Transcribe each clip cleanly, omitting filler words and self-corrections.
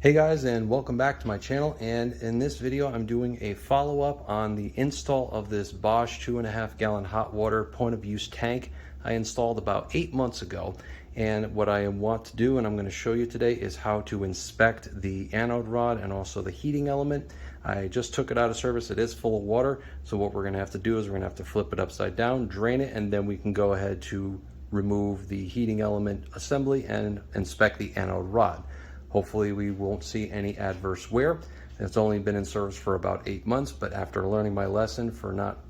Hey guys, and welcome back to my channel. And in this video I'm doing a follow-up on the install of this Bosch 2.5 gallon hot water point of use tank I installed about 8 months ago. And what I want to do, and I'm going to show you today, is how to inspect the anode rod and also the heating element. I just took it out of service. It is full of water, so what we're going to have to do is we're going to have to flip it upside down, drain it, and then we can go ahead to remove the heating element assembly and inspect the anode rod. Hopefully we won't see any adverse wear. It's only been in service for about 8 months, but after learning my lesson for not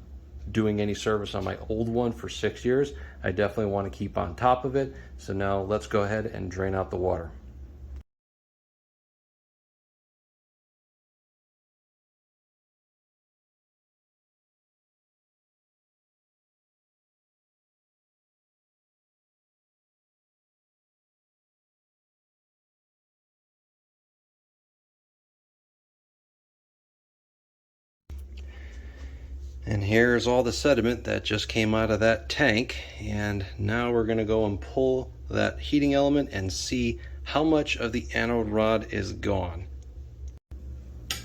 doing any service on my old one for 6 years, I definitely want to keep on top of it. So now let's go ahead and drain out the water. And here's all the sediment that just came out of that tank. And now we're going to go and pull that heating element and see how much of the anode rod is gone. All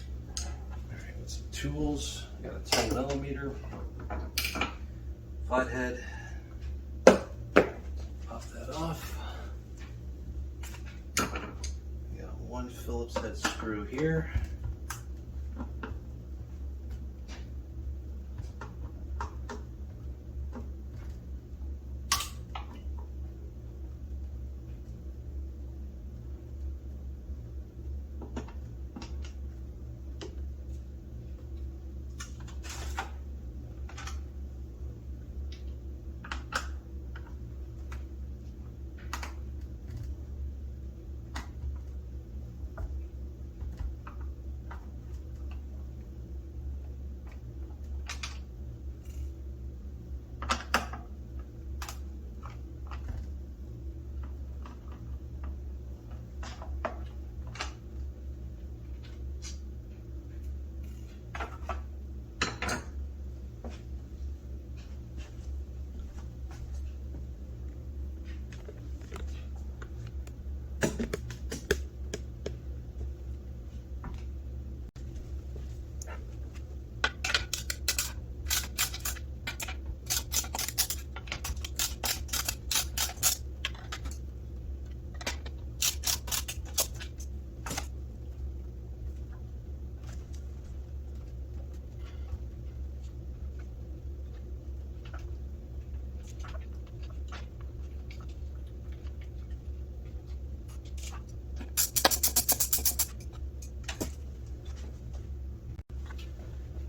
right, with some tools, I got a 10 millimeter flathead. Pop that off. We got one Phillips head screw here.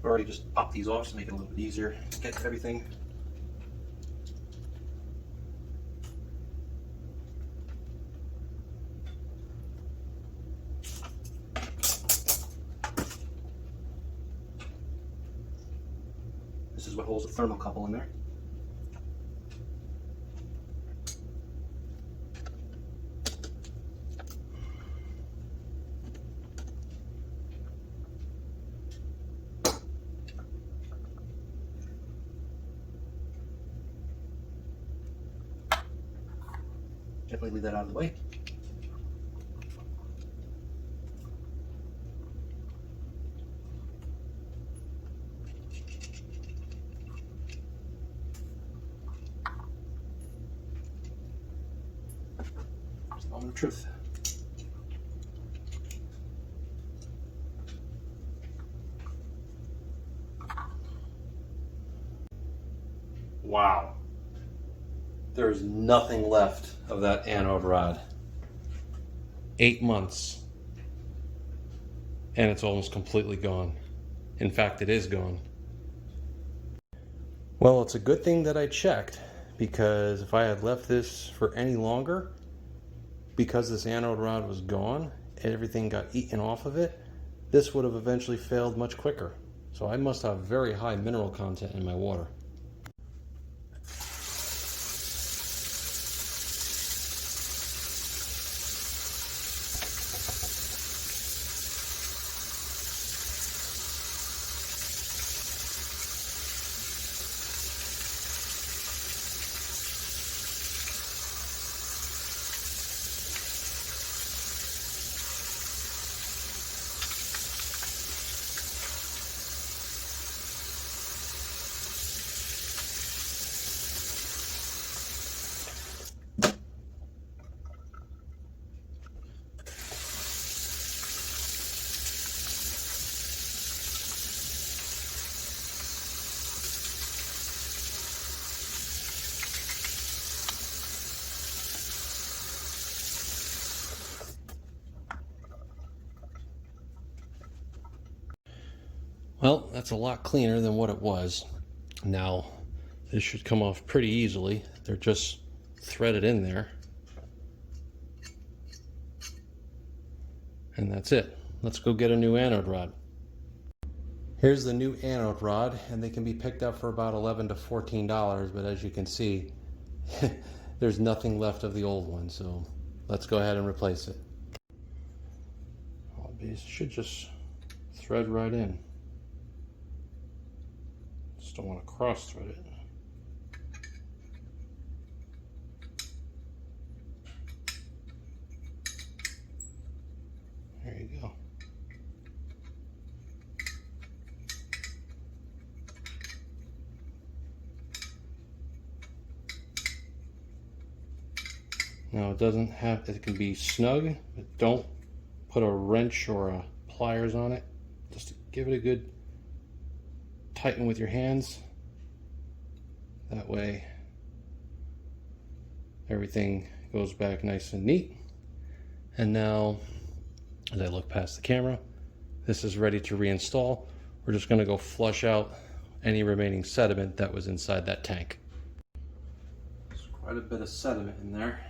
I've already just popped these off to make it a little bit easier to get to everything. This is what holds the thermocouple in there. Gently leave that out of the way. It's the moment of truth. Wow. There's nothing left of that anode rod. 8 months. And it's almost completely gone. In fact, it is gone. Well, it's a good thing that I checked, because if I had left this for any longer, because this anode rod was gone, everything got eaten off of it, this would have eventually failed much quicker. So I must have very high mineral content in my water. Well, that's a lot cleaner than what it was. Now, this should come off pretty easily. They're just threaded in there. And that's it. Let's go get a new anode rod. Here's the new anode rod, and they can be picked up for about $11 to $14, but as you can see, there's nothing left of the old one, so let's go ahead and replace it. It should just thread right in. Just don't want to cross thread it. There you go. Now it can be snug, but don't put a wrench or a pliers on it. Just give it a good tighten with your hands. That way everything goes back nice and neat. And now, as I look past the camera, this is ready to reinstall. We're just going to go flush out any remaining sediment that was inside that tank. There's quite a bit of sediment in there.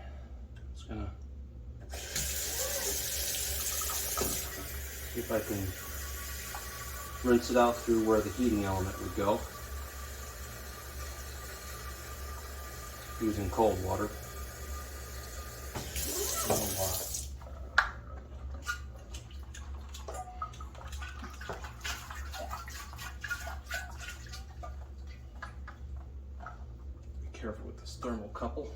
Just going to see if I can rinse it out through where the heating element would go, using cold water. Be careful with this thermal couple.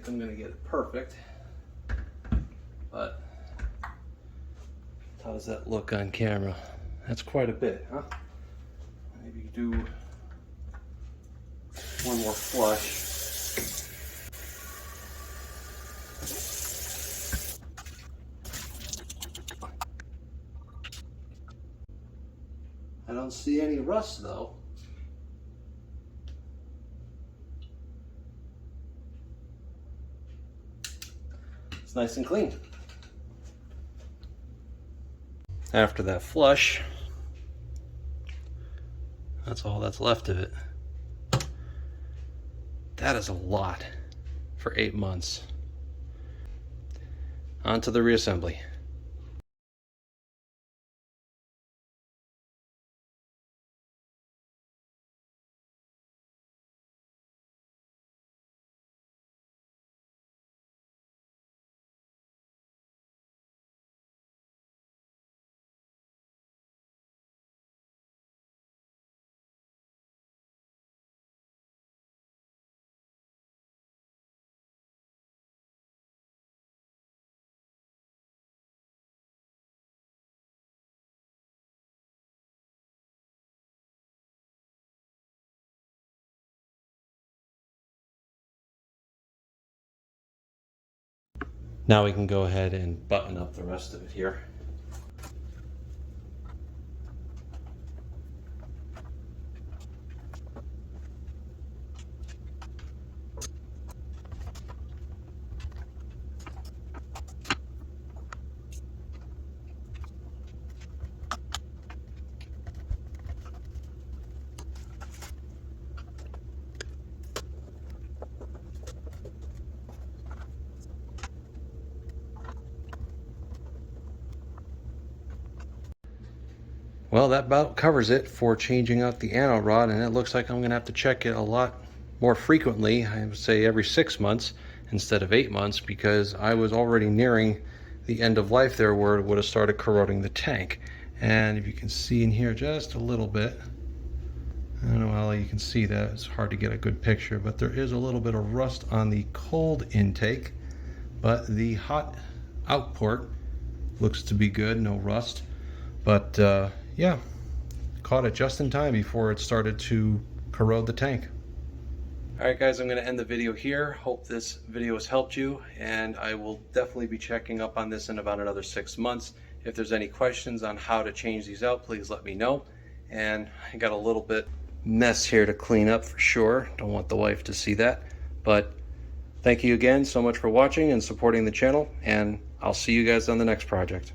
I'm going to get it perfect, but how does that look on camera? That's quite a bit, huh? Maybe do one more flush. I don't see any rust though. It's nice and clean. After that flush, that's all that's left of it. That is a lot for 8 months. On to the reassembly. Now we can go ahead and button up the rest of it here. Well, that about covers it for changing out the anode rod, and it looks like I'm going to have to check it a lot more frequently. I would say every 6 months instead of 8 months, because I was already nearing the end of life there where it would have started corroding the tank. And if you can see in here just a little bit, I don't know how you can see that, it's hard to get a good picture, but there is a little bit of rust on the cold intake, but the hot output looks to be good, no rust. But yeah, caught it just in time before it started to corrode the tank. Alright guys, I'm going to end the video here. Hope this video has helped you, and I will definitely be checking up on this in about another 6 months. If there's any questions on how to change these out, please let me know. And I got a little bit mess here to clean up for sure. Don't want the wife to see that. But Thank you again so much for watching and supporting the channel, and I'll see you guys on the next project.